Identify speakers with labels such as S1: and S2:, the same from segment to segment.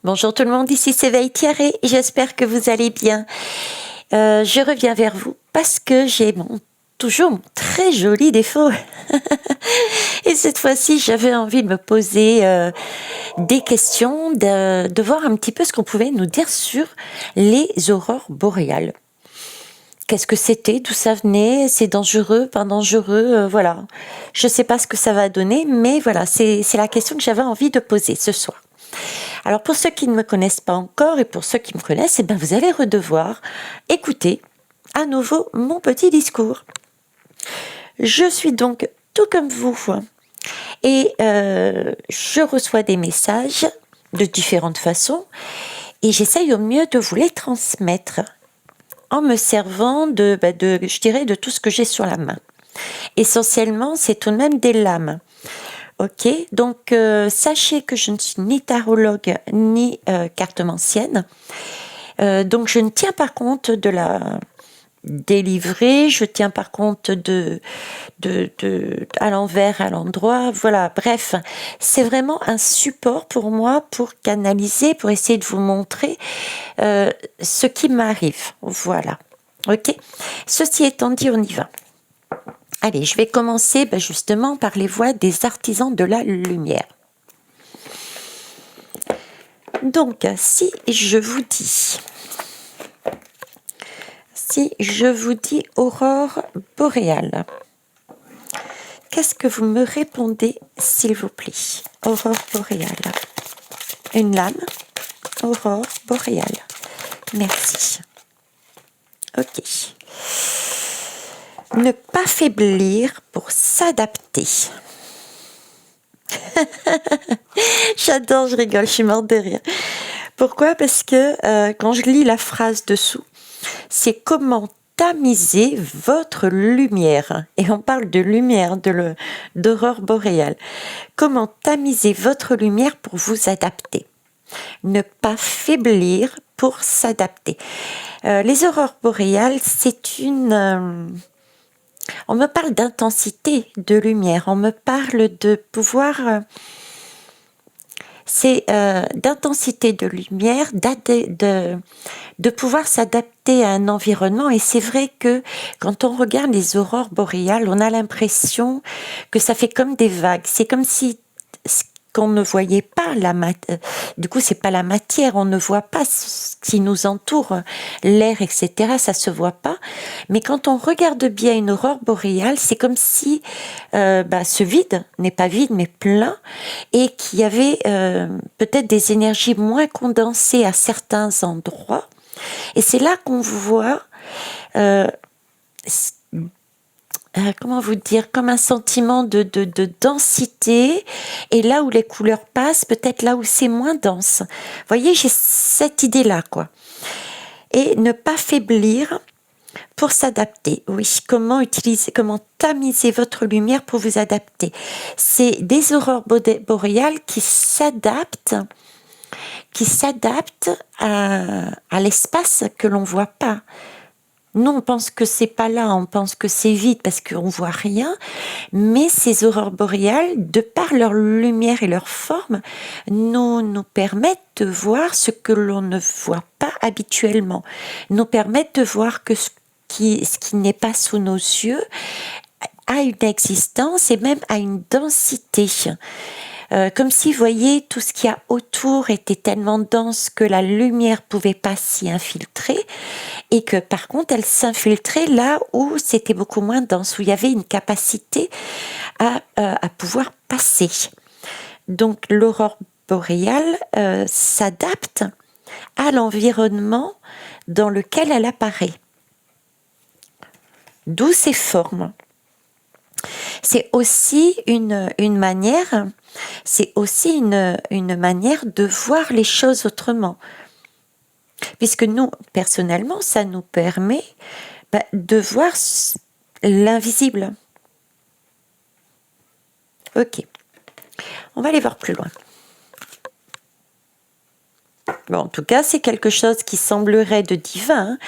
S1: Bonjour tout le monde, ici c'est Veille Thierry, j'espère que vous allez bien. Je reviens vers vous parce que j'ai toujours mon très joli défaut. Et cette fois-ci, j'avais envie de me poser des questions, de voir un petit peu ce qu'on pouvait nous dire sur les aurores boréales. Qu'est-ce que c'était, d'où ça venait, c'est dangereux, pas dangereux, voilà. Je ne sais pas ce que ça va donner, mais voilà, c'est la question que j'avais envie de poser ce soir. Alors pour ceux qui ne me connaissent pas encore et pour ceux qui me connaissent, vous allez redevoir écouter à nouveau mon petit discours. Je suis donc tout comme vous et je reçois des messages de différentes façons et j'essaye au mieux de vous les transmettre en me servant je dirais, de tout ce que j'ai sur la main. Essentiellement, c'est tout de même des lames. Ok, donc sachez que je ne suis ni tarologue ni cartomancienne, donc je ne tiens pas compte de la délivrer, je tiens par contre à l'envers, à l'endroit, voilà, bref, c'est vraiment un support pour moi pour canaliser, pour essayer de vous montrer ce qui m'arrive, voilà, ok. Ceci étant dit, on y va. Allez, je vais commencer justement par les voix des artisans de la lumière. Donc, si je vous dis aurore boréale, qu'est-ce que vous me répondez, s'il vous plaît? Aurore boréale. Une lame, aurore boréale. Merci. Ok. Ne pas faiblir pour s'adapter. J'adore, je rigole, je suis morte de rire. Pourquoi? Parce que quand je lis la phrase dessous, c'est comment tamiser votre lumière. Et on parle de lumière, d'aurore boréale. Comment tamiser votre lumière pour vous adapter. Ne pas faiblir pour s'adapter. Les aurores boréales, c'est une... on me parle d'intensité de lumière, on me parle de pouvoir... c'est d'intensité de lumière, de pouvoir s'adapter à un environnement. Et c'est vrai que quand on regarde les aurores boréales, on a l'impression que ça fait comme des vagues. C'est comme si qu'on ne voyait pas du coup c'est pas la matière, on ne voit pas ce qui nous entoure, l'air, etc., ça se voit pas, mais quand on regarde bien une aurore boréale, c'est comme si ce vide n'est pas vide mais plein, et qu'il y avait peut-être des énergies moins condensées à certains endroits, et c'est là qu'on voit comment vous dire, comme un sentiment de densité, et là où les couleurs passent, peut-être là où c'est moins dense. Vous voyez, j'ai cette idée-là, quoi. Et ne pas faiblir pour s'adapter. Oui, comment tamiser votre lumière pour vous adapter. C'est des aurores boréales qui s'adaptent à l'espace que l'on voit pas. Nous, on pense que c'est pas là, on pense que c'est vide parce qu'on voit rien, mais ces aurores boréales, de par leur lumière et leur forme, nous permettent de voir ce que l'on ne voit pas habituellement, nous permettent de voir que ce qui n'est pas sous nos yeux a une existence et même a une densité. Comme si, vous voyez, tout ce qu'il y a autour était tellement dense que la lumière pouvait pas s'y infiltrer, et que par contre elle s'infiltrait là où c'était beaucoup moins dense, où il y avait une capacité à pouvoir passer. Donc l'aurore boréale s'adapte à l'environnement dans lequel elle apparaît, d'où ses formes. C'est aussi une manière, une manière de voir les choses autrement. Puisque nous, personnellement, ça nous permet de voir l'invisible. Ok, on va aller voir plus loin. Bon, en tout cas, c'est quelque chose qui semblerait de divin. Hein.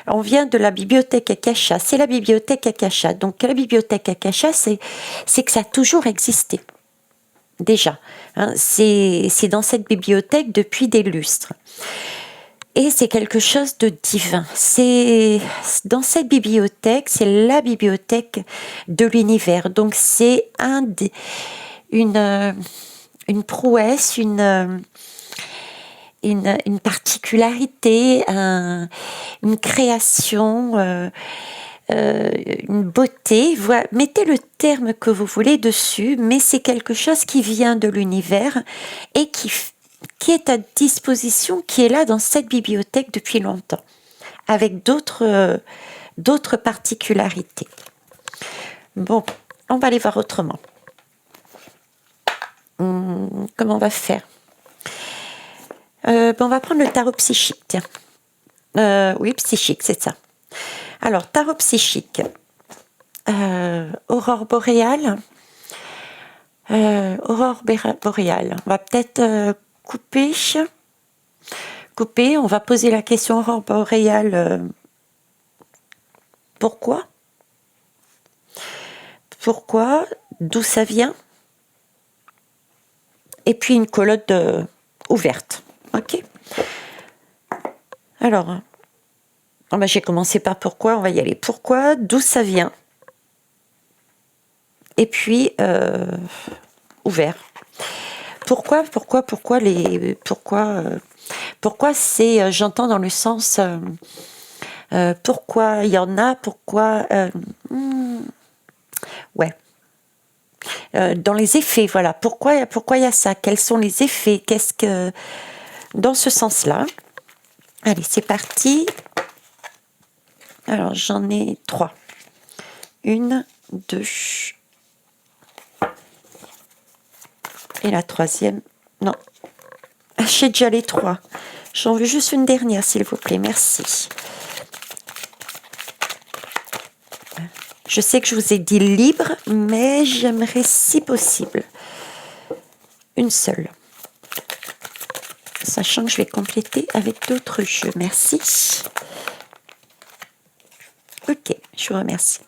S1: On vient de la bibliothèque Akasha. C'est la bibliothèque Akasha. Donc, la bibliothèque Akasha, c'est que ça a toujours existé. déjà. Hein, c'est dans cette bibliothèque depuis des lustres. Et c'est quelque chose de divin. C'est dans cette bibliothèque, c'est la bibliothèque de l'univers. Donc c'est une prouesse, une particularité, une création, une beauté. Voilà. Mettez le terme que vous voulez dessus, mais c'est quelque chose qui vient de l'univers et qui est à disposition, qui est là dans cette bibliothèque depuis longtemps, avec d'autres particularités. Bon, on va aller voir autrement. Comment on va faire? On va prendre le tarot psychique, tiens. Oui, psychique, c'est ça. Alors, tarot psychique. Aurore boréale. Aurore boréale. On va peut-être couper. On va poser la question aurore boréale. Pourquoi? Pourquoi? D'où ça vient? Et puis une colonne ouverte. Ok. Alors, j'ai commencé par pourquoi, on va y aller. Pourquoi, d'où ça vient? Et puis, ouvert. Pourquoi c'est, j'entends dans le sens, pourquoi il y en a, pourquoi, ouais. Dans les effets, voilà. Pourquoi il y a ça? Quels sont les effets? Qu'est-ce que... Dans ce sens-là. Allez, c'est parti. Alors, j'en ai 3. 1, 2. Et la troisième. Non. J'ai déjà les 3. J'en veux juste une dernière, s'il vous plaît. Merci. Je sais que je vous ai dit libre, mais j'aimerais, si possible, une seule. Sachant que je vais compléter avec d'autres jeux. Merci. Ok, je vous remercie.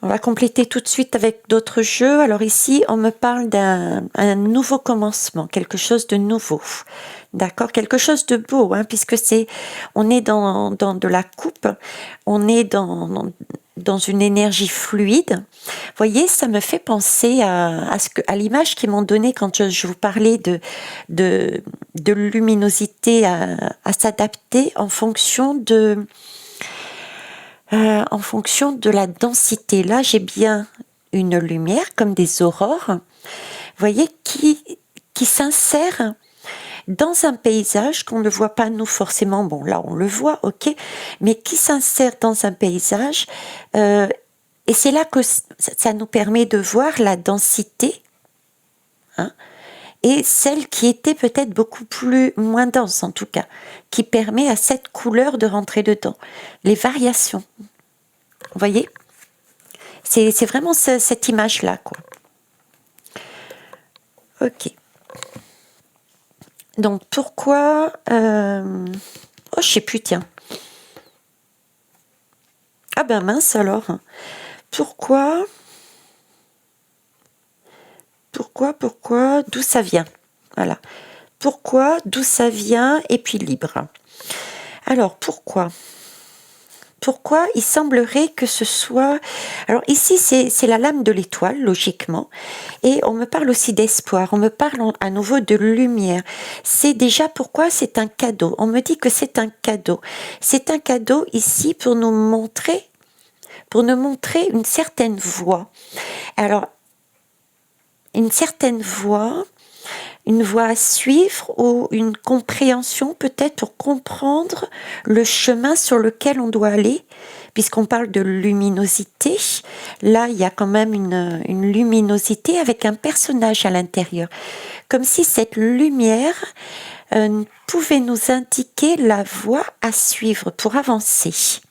S1: On va compléter tout de suite avec d'autres jeux. Alors ici, on me parle d'un nouveau commencement, quelque chose de nouveau. D'accord, quelque chose de beau, hein, puisque on est dans de la coupe, on est dans une énergie fluide. Vous voyez, ça me fait penser à l'image qu'ils m'ont donnée quand je vous parlais de luminosité à s'adapter en fonction de la densité. Là, j'ai bien une lumière comme des aurores, vous voyez, qui s'insère dans un paysage qu'on ne voit pas nous forcément. Bon, là, on le voit, ok, mais qui s'insère dans un paysage, et c'est là que ça nous permet de voir la densité, hein, et celle qui était peut-être moins dense en tout cas, qui permet à cette couleur de rentrer dedans. Les variations, vous voyez, c'est vraiment cette image-là, quoi. Ok. Donc pourquoi... Oh, je sais plus, tiens. Ah ben mince alors. Pourquoi, d'où ça vient? Voilà. Pourquoi, d'où ça vient, et puis libre. Alors, pourquoi il semblerait que ce soit... Alors ici, c'est la lame de l'étoile, logiquement. Et on me parle aussi d'espoir. On me parle à nouveau de lumière. C'est déjà pourquoi c'est un cadeau. On me dit que c'est un cadeau. C'est un cadeau ici pour nous montrer une certaine voie. Alors, une certaine voie, une voie à suivre ou une compréhension peut-être pour comprendre le chemin sur lequel on doit aller, puisqu'on parle de luminosité. Là, il y a quand même une luminosité avec un personnage à l'intérieur, comme si cette lumière pouvait nous indiquer la voie à suivre pour avancer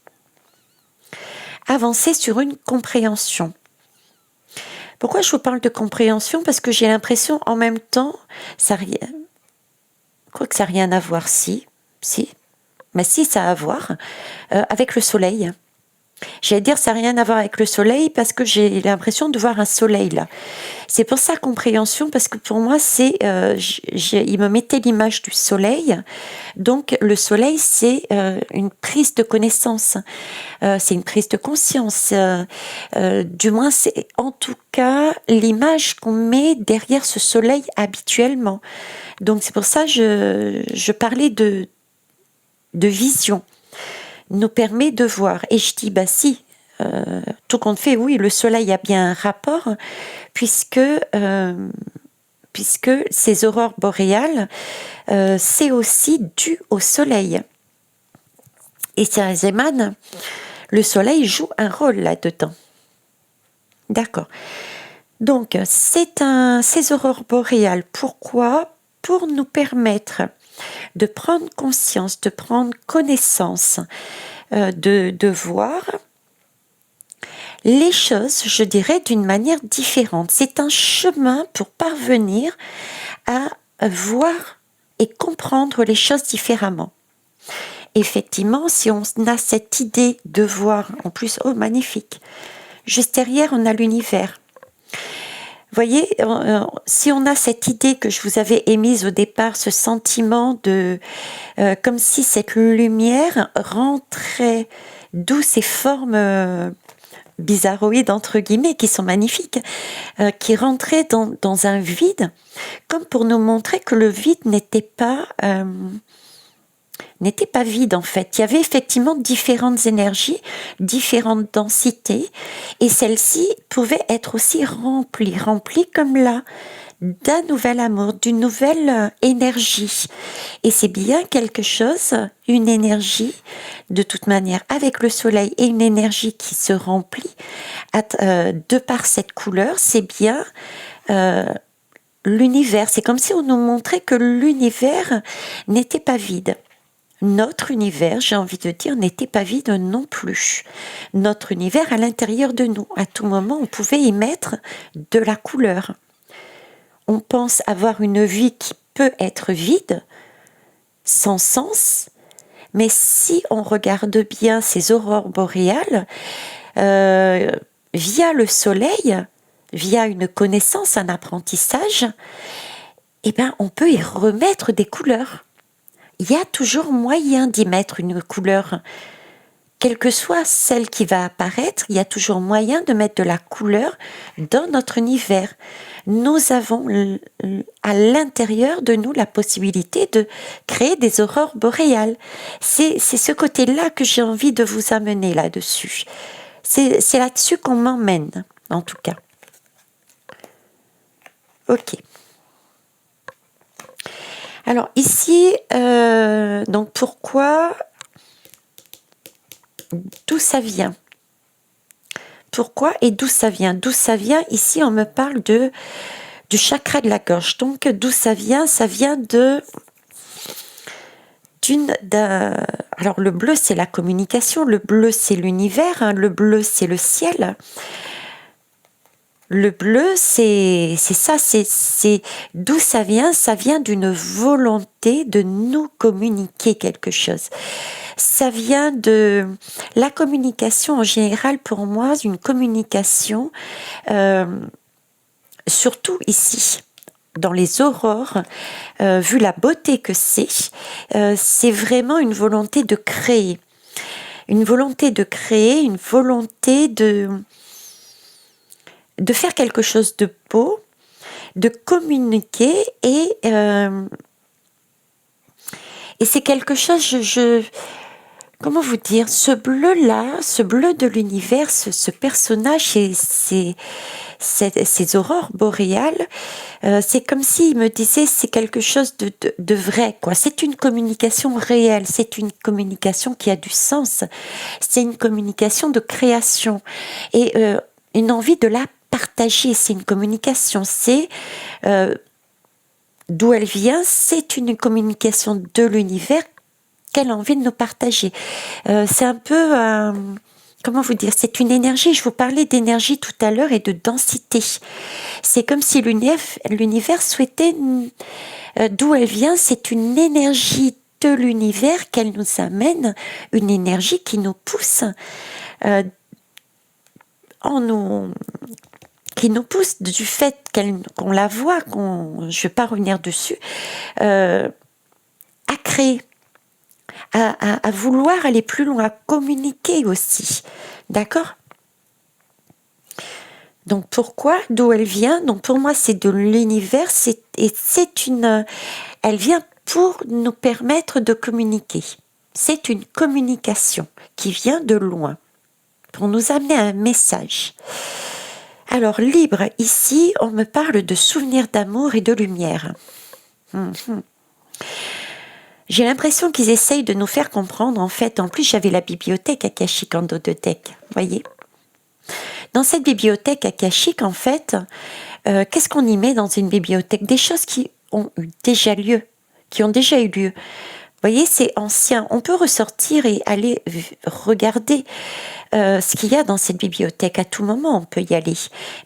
S1: sur une compréhension. Pourquoi je vous parle de compréhension? Parce que j'ai l'impression, en même temps, ça n'a rien à voir, mais si, ça a à voir avec le soleil. J'allais dire, ça n'a rien à voir avec le soleil parce que j'ai l'impression de voir un soleil là. C'est pour ça compréhension, parce que pour moi, il me mettait l'image du soleil. Donc le soleil, c'est une prise de connaissance, c'est une prise de conscience. Du moins, c'est en tout cas l'image qu'on met derrière ce soleil habituellement. Donc c'est pour ça que je parlais de vision, nous permet de voir. Et je dis, bah si, tout compte fait, oui, le soleil a bien un rapport, puisque, puisque ces aurores boréales, c'est aussi dû au soleil. Et Saint-Zéman, le soleil joue un rôle là-dedans. D'accord. Donc, ces aurores boréales, pourquoi? Pour nous permettre de prendre conscience, de prendre connaissance, de voir les choses, je dirais, d'une manière différente. C'est un chemin pour parvenir à voir et comprendre les choses différemment. Effectivement, si on a cette idée de voir, en plus, oh magnifique, juste derrière on a l'univers. Vous voyez, si on a cette idée que je vous avais émise au départ, ce sentiment de, comme si cette lumière rentrait, d'où ces formes bizarroïdes entre guillemets, qui sont magnifiques, qui rentraient dans un vide, comme pour nous montrer que le vide n'était pas vide en fait. Il y avait effectivement différentes énergies, différentes densités, et celles-ci pouvaient être aussi remplies comme là, d'un nouvel amour, d'une nouvelle énergie. Et c'est bien quelque chose, une énergie, de toute manière, avec le soleil, et une énergie qui se remplit de par cette couleur, c'est bien l'univers. C'est comme si on nous montrait que l'univers n'était pas vide. Notre univers, j'ai envie de dire, n'était pas vide non plus. Notre univers à l'intérieur de nous, à tout moment, on pouvait y mettre de la couleur. On pense avoir une vie qui peut être vide, sans sens, mais si on regarde bien ces aurores boréales, via le soleil, via une connaissance, un apprentissage, eh ben, on peut y remettre des couleurs. Il y a toujours moyen d'y mettre une couleur. Quelle que soit celle qui va apparaître, il y a toujours moyen de mettre de la couleur dans notre univers. Nous avons à l'intérieur de nous la possibilité de créer des aurores boréales. C'est ce côté-là que j'ai envie de vous amener là-dessus. C'est là-dessus qu'on m'emmène, en tout cas. Ok. Alors ici, donc pourquoi, d'où ça vient? Pourquoi et d'où ça vient? D'où ça vient? Ici, on me parle du chakra de la gorge. Donc, d'où ça vient? Ça vient alors le bleu, c'est la communication. Le bleu, c'est l'univers. Hein, le bleu, c'est le ciel. Le bleu, c'est ça, c'est d'où ça vient? Ça vient d'une volonté de nous communiquer quelque chose. Ça vient de la communication en général, pour moi, une communication, surtout ici, dans les aurores, vu la beauté que c'est vraiment une volonté de créer. Une volonté de créer, une volonté de faire quelque chose de beau, de communiquer, et c'est quelque chose, comment vous dire, ce bleu-là, ce bleu de l'univers, ce personnage, ces aurores boréales, c'est comme s'il me disait, c'est quelque chose de vrai, quoi. C'est une communication réelle, c'est une communication qui a du sens, c'est une communication de création, et une envie de la partager, c'est une communication, c'est d'où elle vient, c'est une communication de l'univers qu'elle a envie de nous partager. C'est un peu, comment vous dire, c'est une énergie, je vous parlais d'énergie tout à l'heure et de densité. C'est comme si l'univers souhaitait, d'où elle vient, c'est une énergie de l'univers qu'elle nous amène, une énergie qui nous pousse en nous, qui nous pousse du fait qu'on la voit, je ne vais pas revenir dessus, à créer, à vouloir aller plus loin, à communiquer aussi. D'accord ? Donc pourquoi ? D'où elle vient ? Donc pour moi, c'est de l'univers, elle vient pour nous permettre de communiquer. C'est une communication qui vient de loin, pour nous amener un message. Alors, libre, ici, on me parle de souvenirs d'amour et de lumière. J'ai l'impression qu'ils essayent de nous faire comprendre, en fait, en plus, j'avais la bibliothèque akashique en dodothèque, voyez. Dans cette bibliothèque akashique, en fait, qu'est-ce qu'on y met dans une bibliothèque ? Des choses qui ont déjà lieu, qui ont déjà eu lieu. Vous voyez, c'est ancien. On peut ressortir et aller regarder ce qu'il y a dans cette bibliothèque. À tout moment, on peut y aller.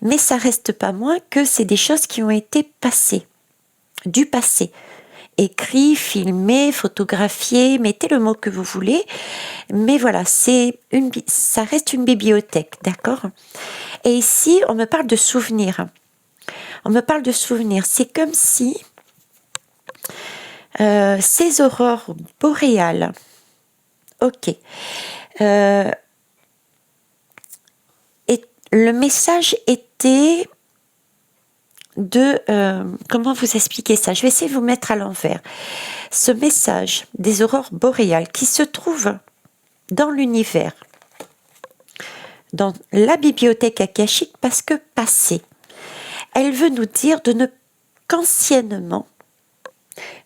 S1: Mais ça reste pas moins que c'est des choses qui ont été passées, du passé. Écrit, filmé, photographié, mettez le mot que vous voulez. Mais voilà, ça reste une bibliothèque, d'accord ? Et ici, on me parle de souvenirs. On me parle de souvenirs. C'est comme si ces aurores boréales, ok, et le message était de, comment vous expliquer ça ? Je vais essayer de vous mettre à l'envers. Ce message des aurores boréales qui se trouve dans l'univers, dans la bibliothèque akashique, parce que passé, elle veut nous dire qu'anciennement,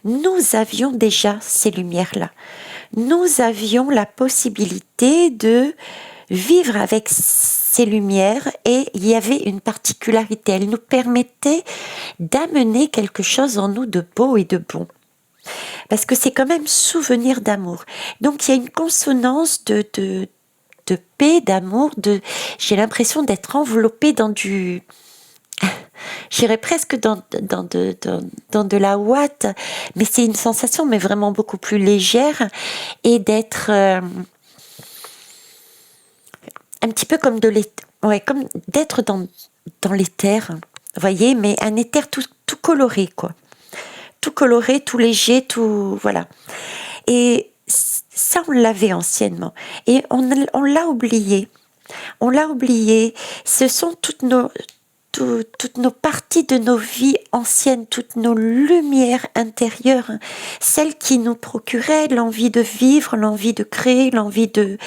S1: nous avions déjà ces lumières-là. Nous avions la possibilité de vivre avec ces lumières et il y avait une particularité. Elle nous permettait d'amener quelque chose en nous de beau et de bon. Parce que c'est quand même souvenir d'amour. Donc il y a une consonance de paix, d'amour, j'ai l'impression d'être enveloppée dans du... J'irais presque dans de la ouate, mais c'est une sensation, mais vraiment beaucoup plus légère, et d'être un petit peu comme comme d'être dans l'éther, vous voyez, mais un éther tout coloré, quoi. Tout coloré, tout léger, tout... Voilà. Et ça, on l'avait anciennement. Et on l'a oublié. On l'a oublié. Ce sont toutes nos parties de nos vies anciennes, toutes nos lumières intérieures, celles qui nous procuraient l'envie de vivre, l'envie de créer, l'envie de,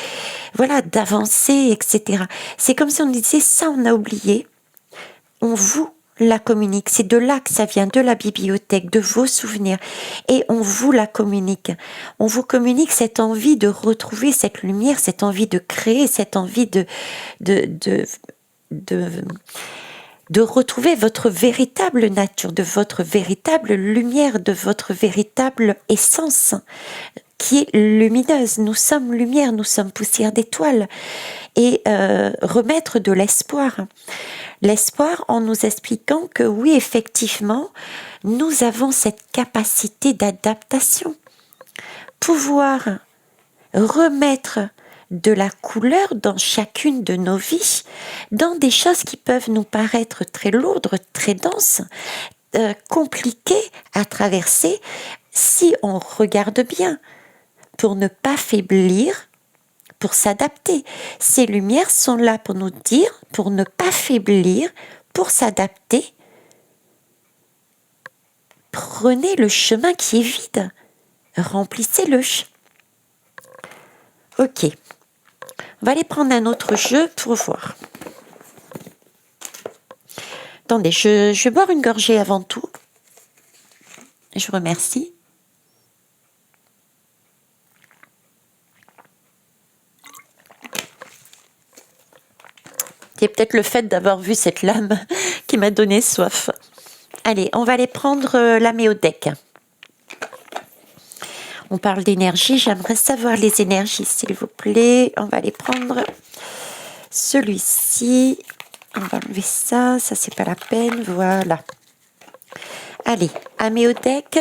S1: voilà, d'avancer, etc. C'est comme si on disait, ça on a oublié, on vous la communique. C'est de là que ça vient, de la bibliothèque, de vos souvenirs. Et on vous la communique. On vous communique cette envie de retrouver cette lumière, cette envie de créer, cette envie de retrouver votre véritable nature, de votre véritable lumière, de votre véritable essence qui est lumineuse. Nous sommes lumière, nous sommes poussière d'étoiles. Et remettre de l'espoir. L'espoir en nous expliquant que oui, effectivement, nous avons cette capacité d'adaptation. Pouvoir remettre de la couleur dans chacune de nos vies, dans des choses qui peuvent nous paraître très lourdes, très denses, compliquées à traverser, si on regarde bien, pour ne pas faiblir, pour s'adapter. Ces lumières sont là pour nous dire, pour ne pas faiblir, pour s'adapter. Prenez le chemin qui est vide, remplissez-le. Ok. On va aller prendre un autre jeu pour voir. Attendez, je vais boire une gorgée avant tout. Je vous remercie. C'est peut-être le fait d'avoir vu cette lame qui m'a donné soif. Allez, on va aller prendre la méodec. On parle d'énergie, j'aimerais savoir les énergies, s'il vous plaît. On va aller prendre celui-ci. On va enlever ça, ça c'est pas la peine, voilà. Allez, Améodec,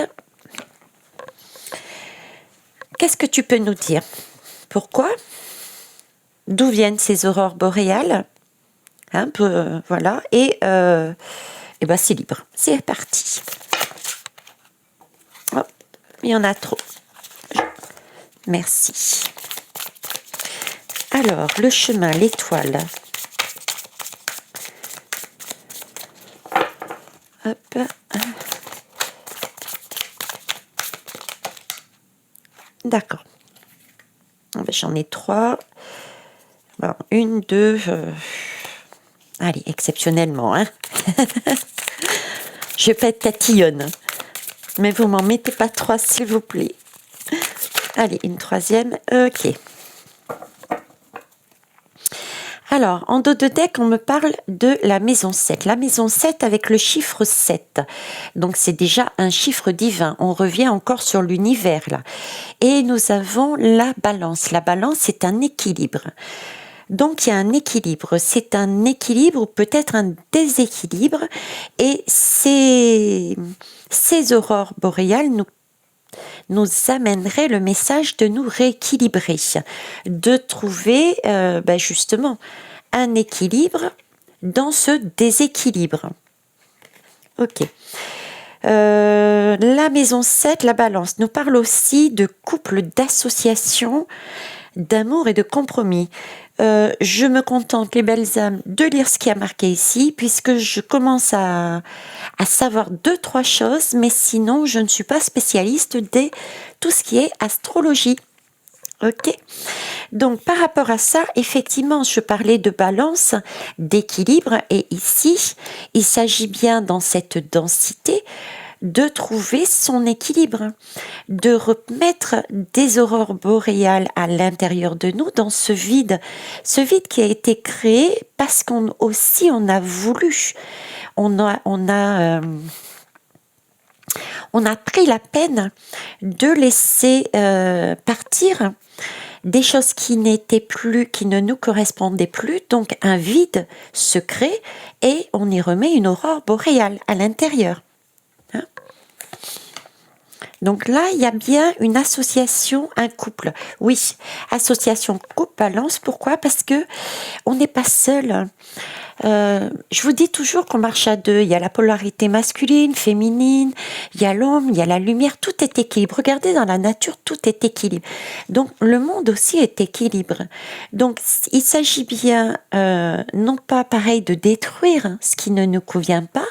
S1: qu'est-ce que tu peux nous dire ? Pourquoi ? d'où viennent ces aurores boréales. Voilà, et ben c'est libre. C'est parti. Oh, il y en a trop. Merci. Alors, le chemin, l'étoile. Hop. D'accord. J'en ai 3. Bon, 1, 2. Allez, exceptionnellement. Hein. Je vais pas être tatillonne. Mais vous m'en mettez pas 3, s'il vous plaît. Allez, une 3e. Ok. Alors, en dos de deck, on me parle de la maison 7. La maison 7 avec le chiffre 7. Donc, c'est déjà un chiffre divin. On revient encore sur l'univers, là. Et nous avons la balance. La balance, c'est un équilibre. Donc, il y a un équilibre. C'est un équilibre ou peut-être un déséquilibre. Et ces aurores boréales nous amènerait le message de nous rééquilibrer, de trouver justement un équilibre dans ce déséquilibre. Ok. La maison 7, la balance, nous parle aussi de couple, d'association, d'amour et de compromis. Je me contente, les belles âmes, de lire ce qui a marqué ici, puisque je commence à savoir 2-3 choses, mais sinon, je ne suis pas spécialiste de tout ce qui est astrologie. Ok. Donc, par rapport à ça, effectivement, je parlais de balance, d'équilibre, et ici, il s'agit bien dans cette densité de trouver son équilibre, de remettre des aurores boréales à l'intérieur de nous dans ce vide qui a été créé parce qu'on a voulu, on a pris la peine de laisser partir des choses qui n'étaient plus, qui ne nous correspondaient plus, donc un vide se crée et on y remet une aurore boréale à l'intérieur. Donc là, il y a bien une association, un couple. Oui, association couple balance. Pourquoi? Parce que on n'est pas seul. Je vous dis toujours qu'on marche à 2. Il y a la polarité masculine, féminine, il y a l'ombre, il y a la lumière. Tout est équilibre. Regardez dans la nature, tout est équilibre. Donc le monde aussi est équilibre. Donc il s'agit bien, non pas pareil de détruire ce qui ne nous convient pas,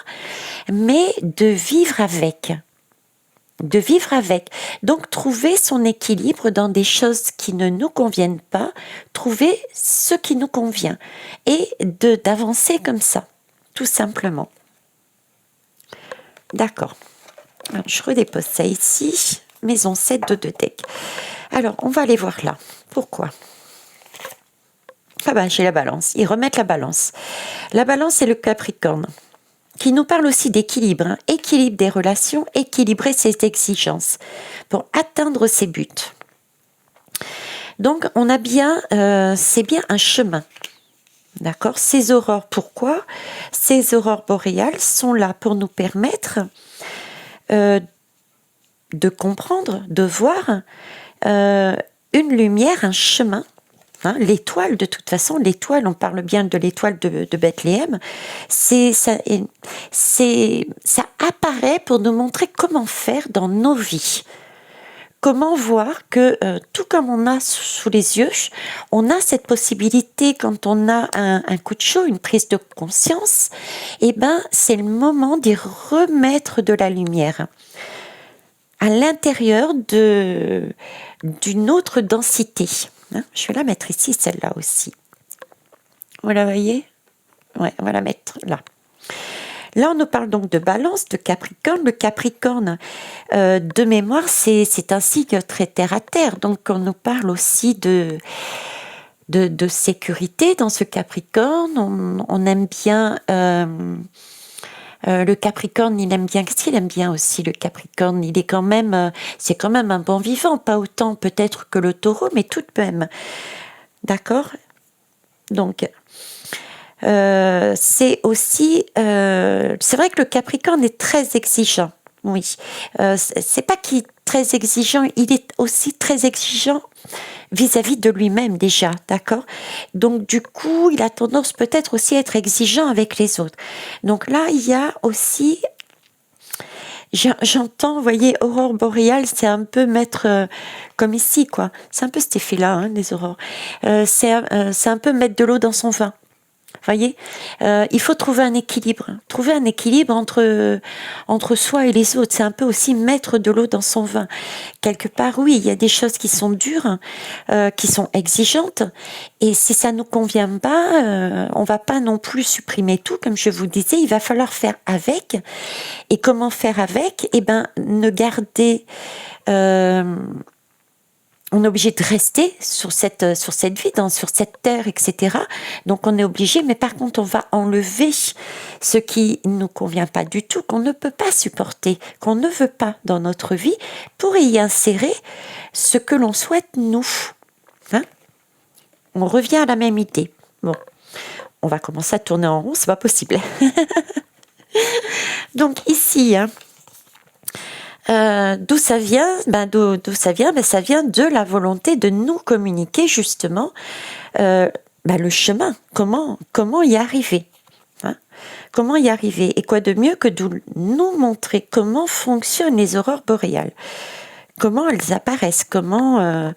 S1: mais de vivre avec. Donc trouver son équilibre dans des choses qui ne nous conviennent pas, trouver ce qui nous convient et d'avancer comme ça, tout simplement. D'accord. Alors, je redépose ça ici, maison 7 de 2 decks. Alors, on va aller voir là. Pourquoi? Ah ben, j'ai la balance. Ils remettent la balance. La balance, c'est le Capricorne, qui nous parle aussi d'équilibre, équilibre des relations, équilibrer ses exigences pour atteindre ses buts. Donc, on a bien, c'est bien un chemin, d'accord? Ces aurores, pourquoi? Ces aurores boréales sont là pour nous permettre de comprendre, de voir une lumière, un chemin. L'étoile, de toute façon, l'étoile, on parle bien de l'étoile de Bethléem, ça apparaît pour nous montrer comment faire dans nos vies. Comment voir que tout comme on a sous les yeux, on a cette possibilité quand on a un coup de chaud, une prise de conscience, et ben c'est le moment d'y remettre de la lumière à l'intérieur d'une autre densité. Je vais la mettre ici, celle-là aussi. Vous la voyez? Ouais, on va la mettre là. Là, on nous parle donc de balance, de Capricorne. Le Capricorne, de mémoire, c'est un signe très terre à terre. Donc, on nous parle aussi de sécurité dans ce Capricorne. On aime bien... le Capricorne, il aime bien. Qu'est-ce qu'il aime bien aussi, le Capricorne? Il est quand même, c'est quand même un bon vivant, pas autant peut-être que le Taureau, mais tout de même. D'accord? Donc, c'est aussi, c'est vrai que le Capricorne est très exigeant. Oui, c'est pas qu'il est très exigeant, il est aussi très exigeant vis-à-vis de lui-même déjà, d'accord? Donc du coup, il a tendance peut-être aussi à être exigeant avec les autres. Donc là, il y a aussi, j'entends, vous voyez, aurore boréale, c'est un peu mettre, comme ici, quoi. C'est un peu cet effet-là, hein, les aurores. C'est un peu mettre de l'eau dans son vin. Voyez, il faut trouver un équilibre entre soi et les autres. C'est un peu aussi mettre de l'eau dans son vin. Quelque part, oui, il y a des choses qui sont dures, qui sont exigeantes, et si ça nous convient pas, on va pas non plus supprimer tout, comme je vous disais. Il va falloir faire avec. Et comment faire avec? Eh ben, ne garder on est obligé de rester sur cette vie, sur cette terre, etc. Donc on est obligé, mais par contre on va enlever ce qui ne nous convient pas du tout, qu'on ne peut pas supporter, qu'on ne veut pas dans notre vie, pour y insérer ce que l'on souhaite nous. Hein? On revient à la même idée. Bon, on va commencer à tourner en rond, c'est pas possible. Donc ici, hein, d'où ça vient? D'où ça vient? Ça vient de la volonté de nous communiquer justement le chemin. Comment y arriver? Hein? Comment y arriver? Et quoi de mieux que de nous montrer comment fonctionnent les aurores boréales? Comment elles apparaissent? Comment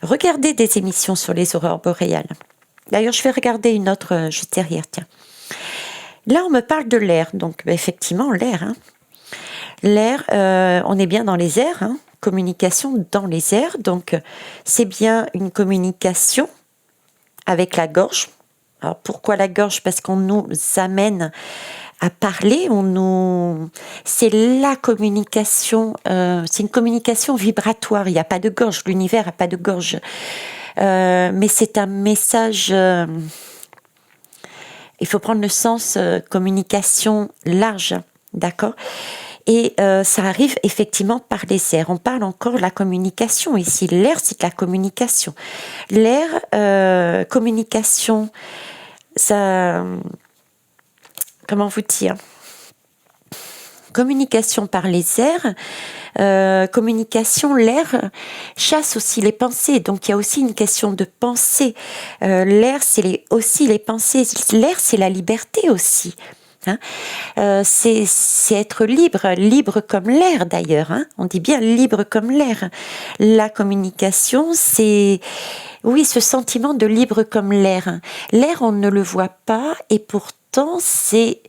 S1: regarder des émissions sur les aurores boréales? D'ailleurs, je vais regarder une autre juste derrière. Tiens. Là, on me parle de l'air. Donc, effectivement, l'air. Hein. L'air, on est bien dans les airs, hein, communication dans les airs, donc c'est bien une communication avec la gorge. Alors pourquoi la gorge? Parce qu'on nous amène à parler, c'est la communication, c'est une communication vibratoire, il n'y a pas de gorge, l'univers n'a pas de gorge, mais c'est un message, il faut prendre le sens communication large, d'accord? Et ça arrive effectivement par les airs. On parle encore de la communication ici. L'air, c'est de la communication. L'air, communication, ça... Comment vous dire? Communication par les airs, communication, l'air chasse aussi les pensées. Donc il y a aussi une question de pensée. L'air, c'est aussi les pensées. L'air, c'est la liberté aussi. Hein, c'est être libre comme l'air d'ailleurs. Hein, on dit bien libre comme l'air. La communication, c'est oui, ce sentiment de libre comme l'air. L'air, on ne le voit pas, et pourtant, c'est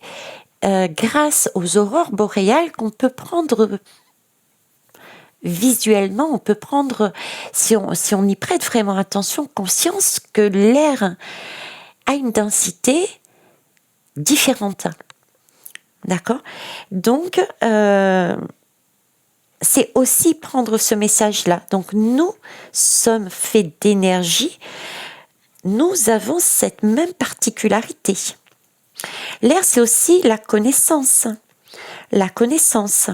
S1: grâce aux aurores boréales qu'on peut prendre visuellement, on peut prendre, si on y prête vraiment attention, conscience que l'air a une densité différente. D'accord? Donc, c'est aussi prendre ce message-là. Donc, nous sommes faits d'énergie. Nous avons cette même particularité. L'air, c'est aussi la connaissance. La connaissance.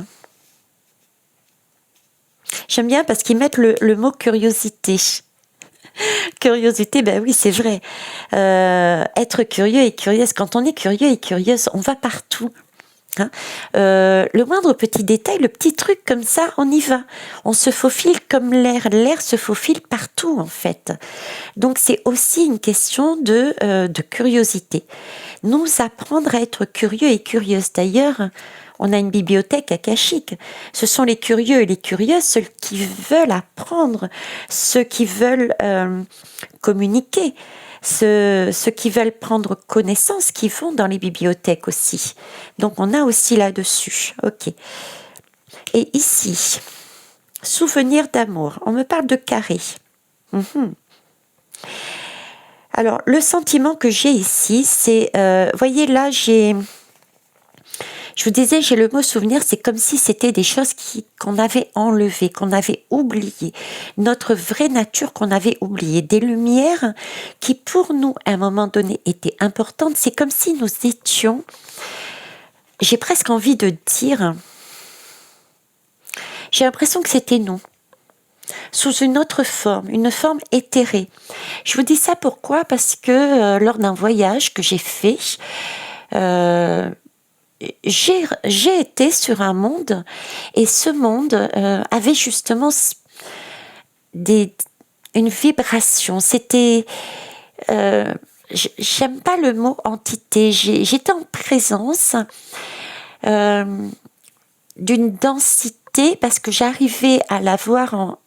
S1: J'aime bien parce qu'ils mettent le mot curiosité. Curiosité, ben oui, c'est vrai. Être curieux et curieuse. Quand on est curieux et curieuse, on va partout. Hein, le moindre petit détail, le petit truc comme ça, on y va. On se faufile comme l'air. L'air se faufile partout en fait. Donc c'est aussi une question de curiosité. Nous apprendre à être curieux et curieuse. D'ailleurs, on a une bibliothèque akashique. Ce sont les curieux et les curieuses, ceux qui veulent apprendre, ceux qui veulent communiquer. Ceux qui veulent prendre connaissance, qui vont dans les bibliothèques aussi. Donc on a aussi là-dessus. Ok. Et ici, souvenir d'amour. On me parle de carré. Alors le sentiment que j'ai ici, c'est, voyez là, je vous disais, j'ai le mot souvenir, c'est comme si c'était des choses qu'on avait enlevées, qu'on avait oubliées, notre vraie nature qu'on avait oubliée, des lumières qui pour nous, à un moment donné, étaient importantes. C'est comme si nous étions, j'ai presque envie de dire, j'ai l'impression que c'était nous, sous une autre forme, une forme éthérée. Je vous dis ça pourquoi? Parce que lors d'un voyage que j'ai fait, j'ai été sur un monde, et ce monde avait justement une vibration. C'était... j'aime pas le mot entité. J'étais en présence d'une densité parce que j'arrivais à la voir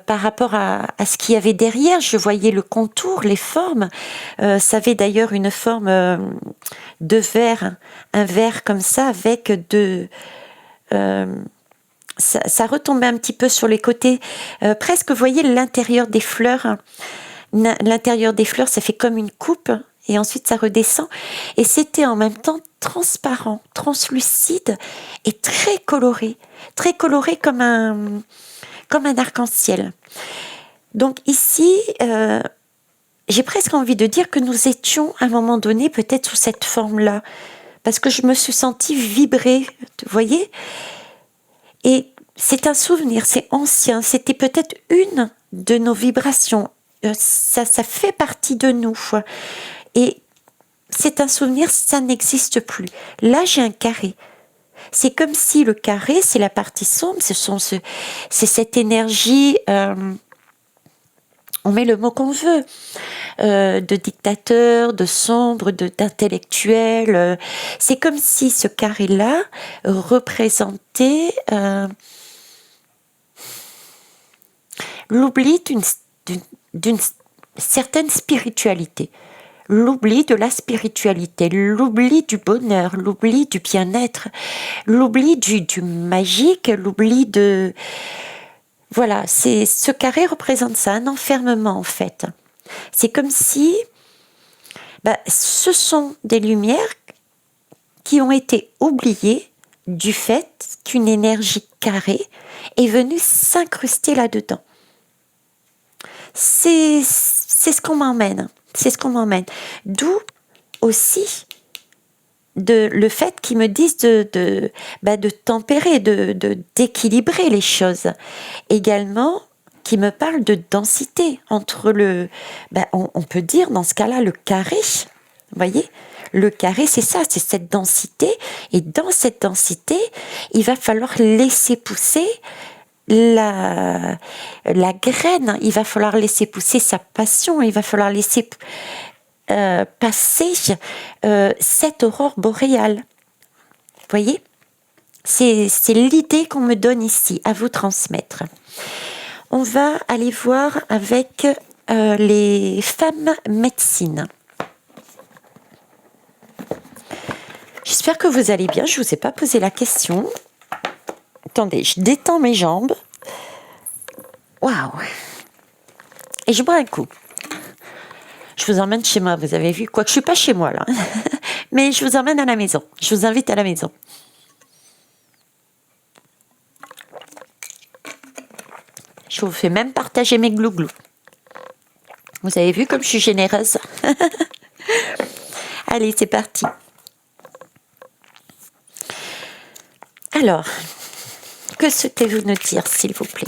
S1: par rapport à ce qu'il y avait derrière. Je voyais le contour, les formes. Ça avait d'ailleurs une forme de verre, un verre comme ça avec deux... ça retombait un petit peu sur les côtés. Presque, vous voyez l'intérieur des fleurs. L'intérieur des fleurs, ça fait comme une coupe et ensuite ça redescend. Et c'était en même temps transparent, translucide et très coloré comme un arc-en-ciel. Donc ici, j'ai presque envie de dire que nous étions à un moment donné peut-être sous cette forme-là, parce que je me suis sentie vibrer, vous voyez. Et c'est un souvenir, c'est ancien, c'était peut-être une de nos vibrations. Ça fait partie de nous. Et c'est un souvenir, ça n'existe plus. Là, j'ai un carré. C'est comme si le carré, c'est la partie sombre, c'est cette énergie, on met le mot qu'on veut, de dictateur, de sombre, d'intellectuel. C'est comme si ce carré-là représentait l'oubli d'une certaine spiritualité. L'oubli de la spiritualité, l'oubli du bonheur, l'oubli du bien-être, l'oubli du magique, l'oubli de... Voilà, ce carré représente ça, un enfermement en fait. C'est comme si ce sont des lumières qui ont été oubliées du fait qu'une énergie carrée est venue s'incruster là-dedans. C'est ce qu'on m'emmène. C'est ce qu'on m'emmène. D'où aussi le fait qu'ils me disent de tempérer, d'équilibrer les choses. Également, qui me parlent de densité entre on peut dire dans ce cas-là le carré. Vous voyez, le carré, c'est ça, c'est cette densité. Et dans cette densité, il va falloir laisser pousser la graine, il va falloir laisser pousser sa passion, il va falloir laisser passer cette aurore boréale. Vous voyez, c'est l'idée qu'on me donne ici, à vous transmettre. On va aller voir avec les femmes médecines. J'espère que vous allez bien, je ne vous ai pas posé la question. Attendez, je détends mes jambes. Waouh! Et je bois un coup. Je vous emmène chez moi, vous avez vu. Quoique je ne suis pas chez moi là. Mais je vous emmène à la maison. Je vous invite à la maison. Je vous fais même partager mes glouglous. Vous avez vu comme je suis généreuse. Allez, c'est parti. Alors, que souhaitez-vous nous dire, s'il vous plaît?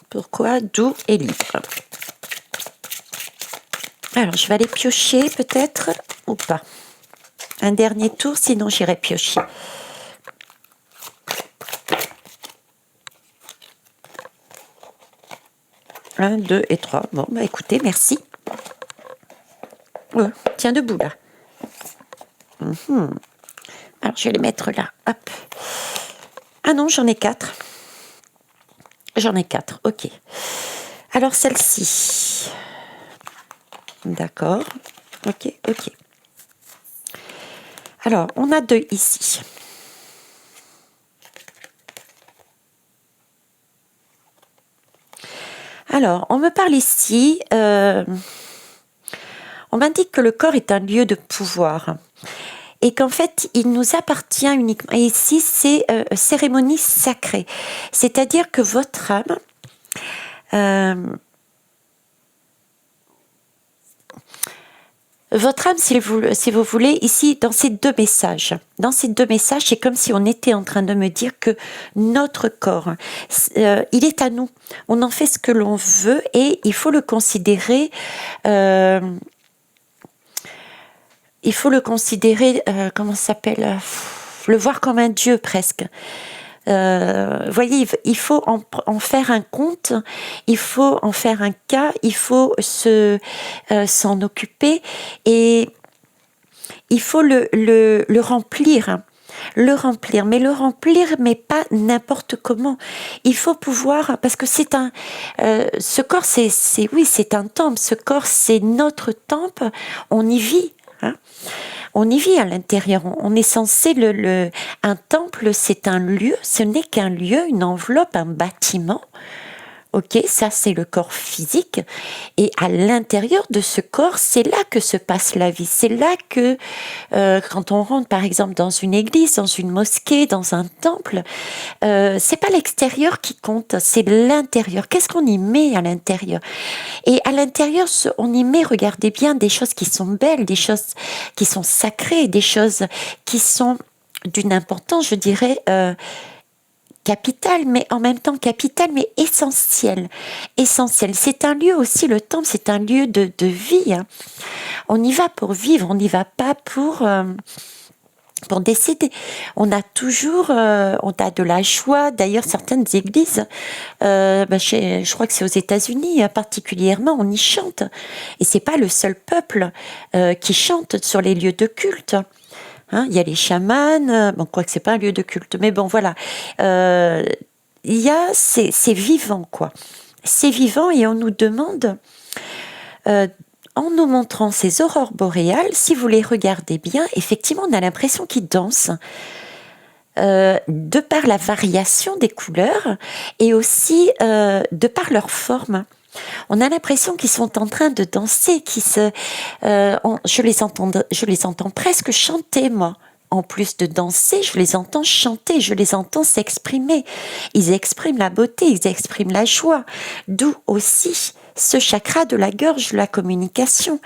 S1: Pourquoi, d'où et libre? Alors, je vais aller piocher peut-être ou pas. Un dernier tour, sinon j'irai piocher. Un, 2 et 3. Bon, écoutez, merci. Tiens debout là. Alors, je vais les mettre là. Hop. Ah non, j'en ai 4. J'en ai 4, ok. Alors, celle-ci. D'accord. Ok. Alors, on a 2 ici. Alors, on me parle ici... on m'indique que le corps est un lieu de pouvoir et qu'en fait, il nous appartient uniquement. Et ici, c'est cérémonie sacrée. C'est-à-dire que votre âme, si vous voulez, ici, dans ces 2 messages, c'est comme si on était en train de me dire que notre corps, il est à nous. On en fait ce que l'on veut et il faut le considérer... il faut le considérer, comment ça s'appelle, le voir comme un dieu presque. Voyez, il faut en faire un compte, il faut en faire un cas, il faut s'en occuper et il faut le remplir. Mais le remplir, mais pas n'importe comment. Il faut pouvoir, parce que ce corps, oui, c'est un temple. Ce corps, c'est notre temple. On y vit, hein. On y vit à l'intérieur. On est censé un temple, c'est un lieu. Ce n'est qu'un lieu, une enveloppe, un bâtiment. Ok, ça c'est le corps physique, et à l'intérieur de ce corps, c'est là que se passe la vie. C'est là que, quand on rentre par exemple dans une église, dans une mosquée, dans un temple, c'est pas l'extérieur qui compte, c'est l'intérieur. Qu'est-ce qu'on y met à l'intérieur? Et à l'intérieur, on y met, regardez bien, des choses qui sont belles, des choses qui sont sacrées, des choses qui sont d'une importance, je dirais, capital, mais en même temps capital, mais essentiel. Essentiel. C'est un lieu aussi, le temple, c'est un lieu de vie, hein. On y va pour vivre, on n'y va pas pour décéder. On a toujours, on a de la joie. D'ailleurs, certaines églises, je crois que c'est aux États-Unis particulièrement, on y chante. Et c'est pas le seul peuple qui chante sur les lieux de culte. Hein, il y a les chamans, bon, quoi que c'est pas un lieu de culte, mais bon, voilà. C'est vivant, quoi. C'est vivant et on nous demande, en nous montrant ces aurores boréales, si vous les regardez bien, effectivement, on a l'impression qu'ils dansent. De par la variation des couleurs et aussi de par leur forme. On a l'impression qu'ils sont en train de danser, je les entends presque chanter, moi. En plus de danser, je les entends chanter, je les entends s'exprimer. Ils expriment la beauté, ils expriment la joie. D'où aussi ce chakra de la gorge, de la communication.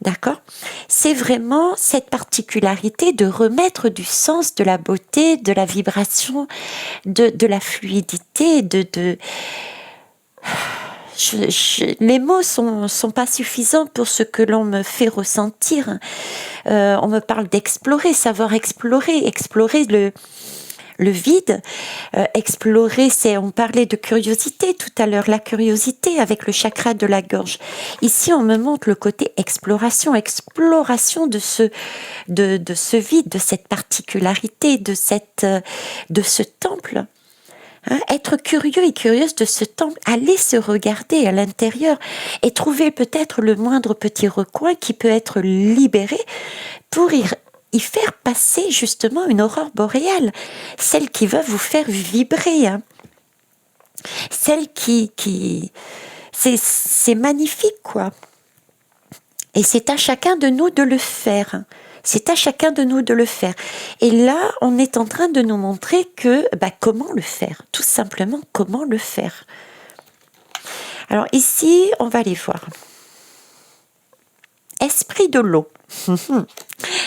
S1: D'accord? C'est vraiment cette particularité de remettre du sens, de la beauté, de la vibration, de la fluidité, les mots sont pas suffisants pour ce que l'on me fait ressentir. On me parle d'explorer, savoir explorer le vide. Explorer, on parlait de curiosité tout à l'heure, la curiosité avec le chakra de la gorge. Ici, on me montre le côté exploration de ce vide, de cette particularité, de ce temple. Hein, être curieux et curieuse de ce temple, aller se regarder à l'intérieur et trouver peut-être le moindre petit recoin qui peut être libéré pour y faire passer justement une aurore boréale, celle qui va vous faire vibrer, hein. Celle c'est magnifique, quoi. Et c'est à chacun de nous de le faire. C'est à chacun de nous de le faire. Et là, on est en train de nous montrer que, comment le faire. Tout simplement, comment le faire. Alors ici, on va aller voir. Esprit de l'eau.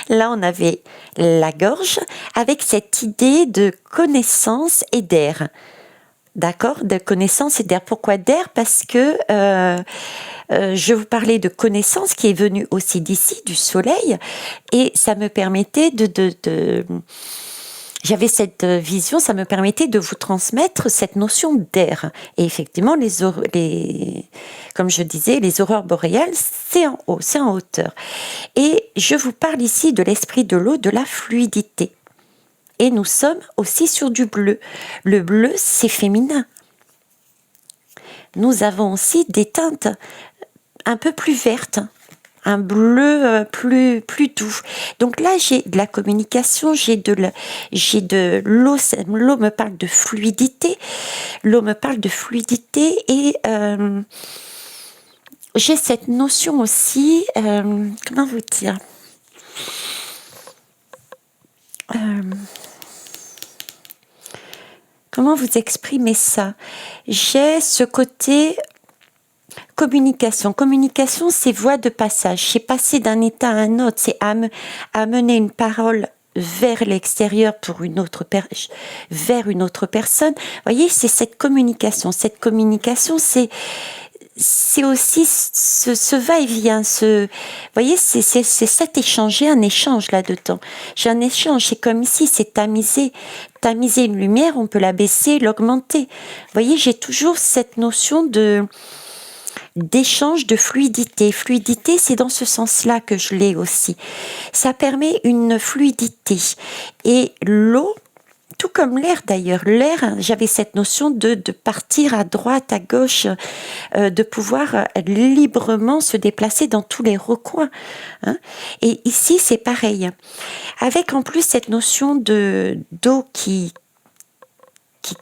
S1: Là, on avait la gorge avec cette idée de connaissance et d'air. D'accord? De connaissance et d'air. Pourquoi d'air? Parce que je vous parlais de connaissance qui est venue aussi d'ici, du soleil, et ça me permettait j'avais cette vision, ça me permettait de vous transmettre cette notion d'air. Et effectivement, comme je disais, les aurores boréales, c'est en haut, c'est en hauteur. Et je vous parle ici de l'esprit de l'eau, de la fluidité. Et nous sommes aussi sur du bleu. Le bleu, c'est féminin. Nous avons aussi des teintes un peu plus vertes, un bleu plus doux. Donc là, j'ai de la communication, j'ai de l'eau. L'eau me parle de fluidité. L'eau me parle de fluidité et j'ai cette notion aussi. Comment vous dire? Comment vous exprimer ça? J'ai ce côté communication. Communication, c'est voie de passage. C'est passer d'un état à un autre. C'est amener une parole vers l'extérieur vers une autre personne. Vous voyez, c'est cette communication. Cette communication, c'est c'est aussi ce va-et-vient, vous voyez, c'est cet échange, j'ai un échange là-dedans. J'ai un échange, c'est comme ici, c'est tamiser. Tamiser une lumière, on peut la baisser, l'augmenter. Vous voyez, j'ai toujours cette notion d'échange, de fluidité. Fluidité, c'est dans ce sens-là que je l'ai aussi. Ça permet une fluidité. Et l'eau, tout comme l'air d'ailleurs. L'air, j'avais cette notion de partir à droite, à gauche, de pouvoir librement se déplacer dans tous les recoins. Hein. Et ici, c'est pareil. Avec en plus cette notion d'eau qui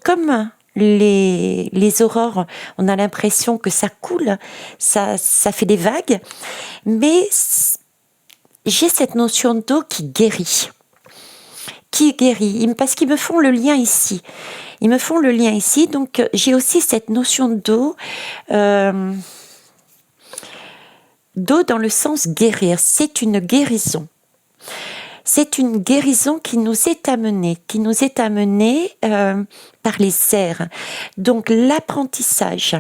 S1: comme les aurores, on a l'impression que ça coule, ça fait des vagues, mais j'ai cette notion d'eau qui guérit. Parce qu'ils me font le lien ici. Ils me font le lien ici, donc j'ai aussi cette notion d'eau, d'eau dans le sens guérir. C'est une guérison. C'est une guérison qui nous est amenée par les airs. Donc l'apprentissage,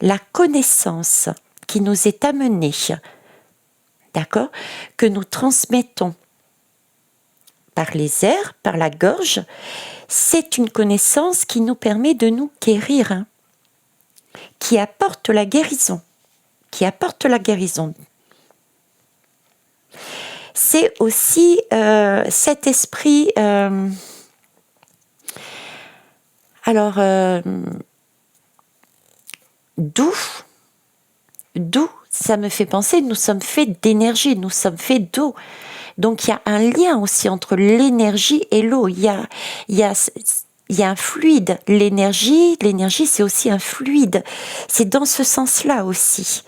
S1: la connaissance qui nous est amenée, d'accord, que nous transmettons par les airs, par la gorge, c'est une connaissance qui nous permet de nous guérir, hein, qui apporte la guérison, C'est aussi cet esprit, doux, ça me fait penser, nous sommes faits d'énergie, nous sommes faits d'eau. Donc il y a un lien aussi entre l'énergie et l'eau. Il y a un fluide. L'énergie, c'est aussi un fluide. C'est dans ce sens-là aussi.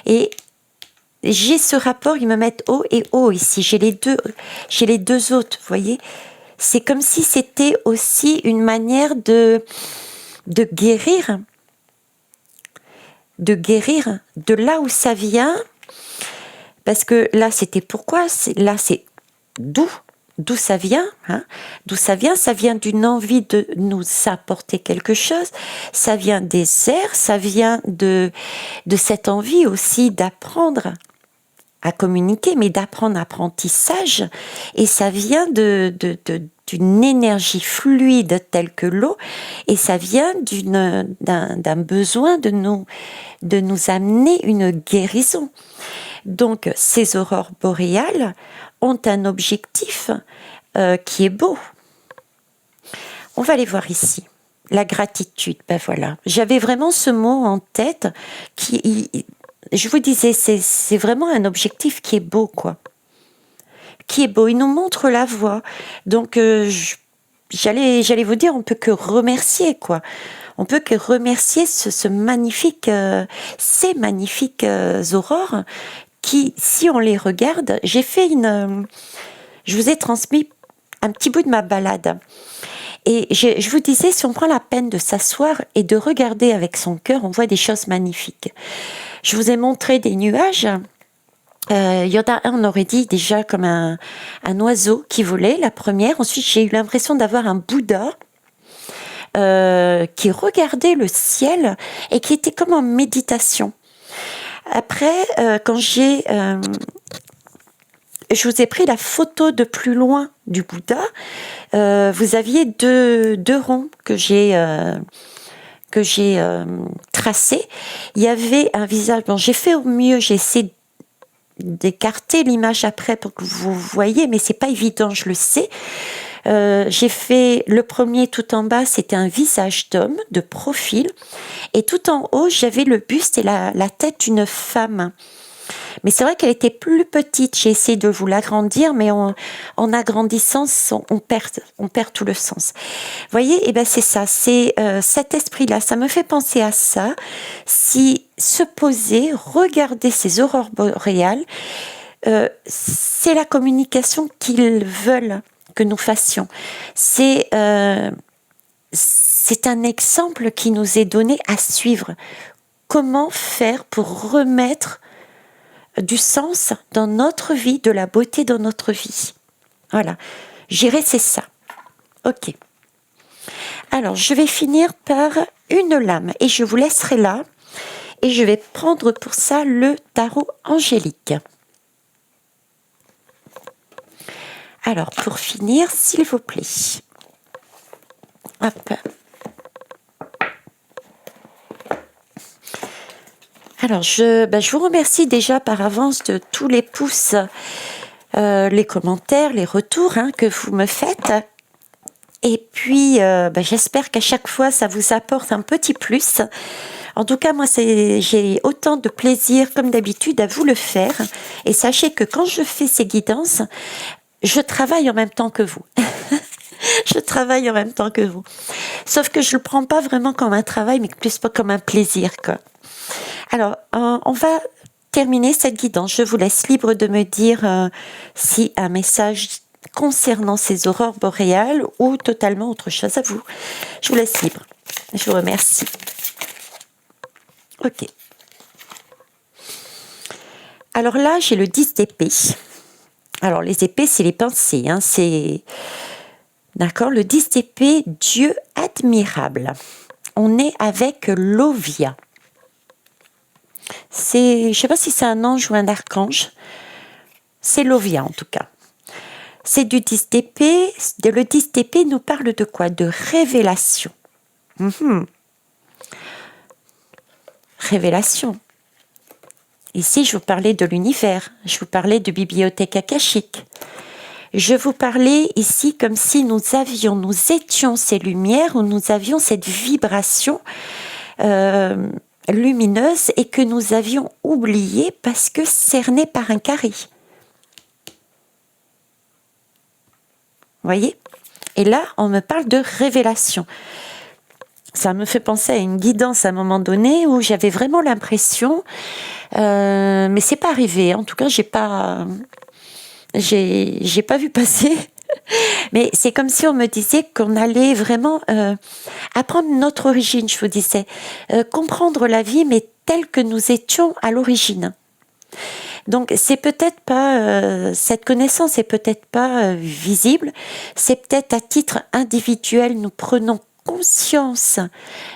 S1: Et j'ai ce rapport, ils me mettent eau et eau ici. J'ai les deux autres, vous voyez. C'est comme si c'était aussi une manière de guérir. De là où ça vient. Parce que là, c'était pourquoi, là, c'est d'où ça vient, hein, ça vient d'une envie de nous apporter quelque chose, ça vient des airs, ça vient de cette envie aussi d'apprendre à communiquer, mais d'apprendre apprentissage, et ça vient d'une énergie fluide telle que l'eau, et ça vient d'un besoin de nous amener une guérison. Donc, ces aurores boréales ont un objectif qui est beau. On va les voir ici. La gratitude, ben voilà. J'avais vraiment ce mot en tête je vous disais, c'est vraiment un objectif qui est beau, quoi. Qui est beau. Il nous montre la voie. Donc, j'allais vous dire, on peut que remercier, quoi. On peut que remercier ces magnifiques aurores qui, si on les regarde, je vous ai transmis un petit bout de ma balade. Et je vous disais, si on prend la peine de s'asseoir et de regarder avec son cœur, on voit des choses magnifiques. Je vous ai montré des nuages. Il y en a un, on aurait dit déjà comme un oiseau qui volait, la première. Ensuite, j'ai eu l'impression d'avoir un Bouddha qui regardait le ciel et qui était comme en méditation. Après, quand je vous ai pris la photo de plus loin du Bouddha, vous aviez deux ronds que j'ai tracés. Il y avait un visage. Bon, j'ai fait au mieux, j'ai essayé d'écarter l'image après pour que vous voyez, mais c'est pas évident, je le sais. J'ai fait le premier tout en bas, c'était un visage d'homme de profil, et tout en haut j'avais le buste et la tête d'une femme. Mais c'est vrai qu'elle était plus petite. J'ai essayé de vous l'agrandir, mais en agrandissant, on perd tout le sens. Vous voyez, et ben c'est ça, c'est cet esprit-là. Ça me fait penser à ça. Si se poser, regarder ces aurores boréales, c'est la communication qu'ils veulent que nous fassions. C'est un exemple qui nous est donné à suivre. Comment faire pour remettre du sens dans notre vie, de la beauté dans notre vie. Voilà. J'irai, c'est ça. Ok. Alors, je vais finir par une lame et je vous laisserai là. et je vais prendre pour ça le tarot angélique. Alors, pour finir, s'il vous plaît. Hop. Alors, je vous remercie déjà par avance de tous les pouces, les commentaires, les retours que vous me faites. Et puis, j'espère qu'à chaque fois, ça vous apporte un petit plus. En tout cas, moi, j'ai autant de plaisir, comme d'habitude, à vous le faire. Et sachez que quand je fais ces guidances, je travaille en même temps que vous. Je travaille en même temps que vous. Sauf que je ne le prends pas vraiment comme un travail, mais plus pas comme un plaisir, quoi. Alors, on va terminer cette guidance. Je vous laisse libre de me dire si un message concernant ces aurores boréales ou totalement autre chose. À vous. Je vous laisse libre. Je vous remercie. Ok. Alors là, j'ai le 10 d'épée. Alors, les épées, c'est les pensées. C'est... D'accord, le 10 d'épée, Dieu admirable. On est avec l'Ovia. Je ne sais pas si c'est un ange ou un archange. C'est l'Ovia en tout cas. C'est du 10 d'épée. Le 10 d'épée nous parle de quoi? De révélation. Révélation. Ici, je vous parlais de l'univers. Je vous parlais de bibliothèque akashique. Je vous parlais ici comme si nous étions ces lumières, où nous avions cette vibration lumineuse et que nous avions oublié parce que cerné par un carré. Voyez? Et là, on me parle de révélation. Ça me fait penser à une guidance à un moment donné où j'avais vraiment l'impression, mais c'est pas arrivé. En tout cas, j'ai pas vu passer. Mais c'est comme si on me disait qu'on allait vraiment apprendre notre origine, je vous disais. Comprendre la vie, mais telle que nous étions à l'origine. Donc, c'est peut-être pas, cette connaissance est peut-être pas visible. C'est peut-être à titre individuel, nous prenons conscience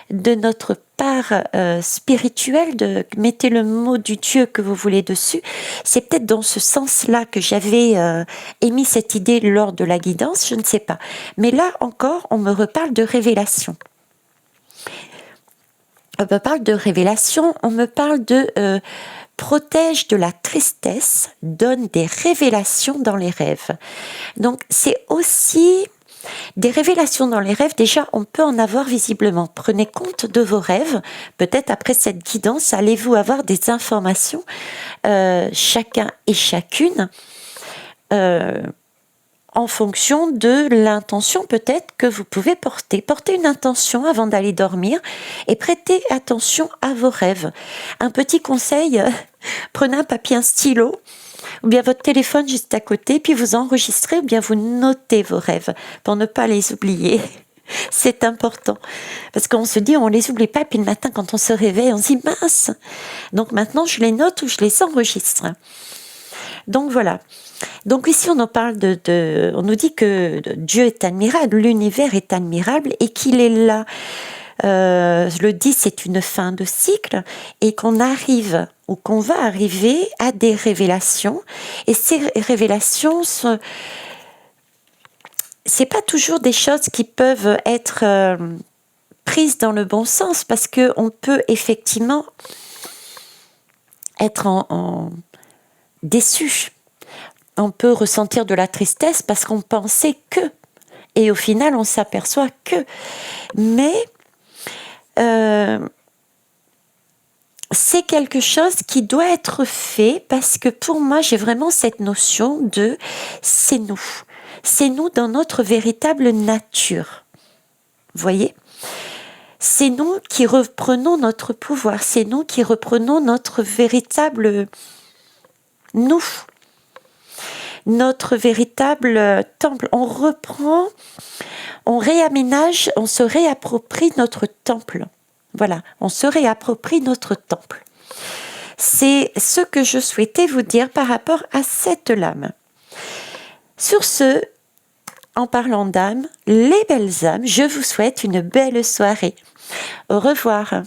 S1: de notre part spirituelle, mettez le mot du Dieu que vous voulez dessus. C'est peut-être dans ce sens-là que j'avais émis cette idée lors de la guidance, je ne sais pas. Mais là encore, on me reparle de révélation. On me parle de révélation, on me parle de protège de la tristesse, donne des révélations dans les rêves. Donc c'est aussi des révélations dans les rêves. Déjà, on peut en avoir visiblement. Prenez compte de vos rêves. Peut-être après cette guidance, allez-vous avoir des informations, chacun et chacune, en fonction de l'intention peut-être que vous pouvez porter. Portez une intention avant d'aller dormir et prêtez attention à vos rêves. Un petit conseil, prenez un papier, un stylo, ou bien votre téléphone juste à côté, puis vous enregistrez ou bien vous notez vos rêves pour ne pas les oublier. C'est important. Parce qu'on se dit, on les oublie pas, puis le matin, quand on se réveille, on se dit, mince. Donc maintenant, je les note ou je les enregistre. Donc voilà. Donc ici, on en parle on nous dit que Dieu est admirable, l'univers est admirable et qu'il est là. Le 10, c'est une fin de cycle et qu'on arrive ou qu'on va arriver à des révélations. Et ces révélations, c'est pas toujours des choses qui peuvent être prises dans le bon sens parce que on peut effectivement être déçu. On peut ressentir de la tristesse parce qu'on pensait que. Et au final, on s'aperçoit que. Mais c'est quelque chose qui doit être fait parce que pour moi, j'ai vraiment cette notion de c'est nous. C'est nous dans notre véritable nature. Vous voyez ? C'est nous qui reprenons notre pouvoir. C'est nous qui reprenons notre véritable nous. Notre véritable temple. On reprend, on réaménage, on se réapproprie notre temple. Voilà, on se réapproprie notre temple. C'est ce que je souhaitais vous dire par rapport à cette lame. Sur ce, en parlant d'âme, les belles âmes, je vous souhaite une belle soirée. Au revoir.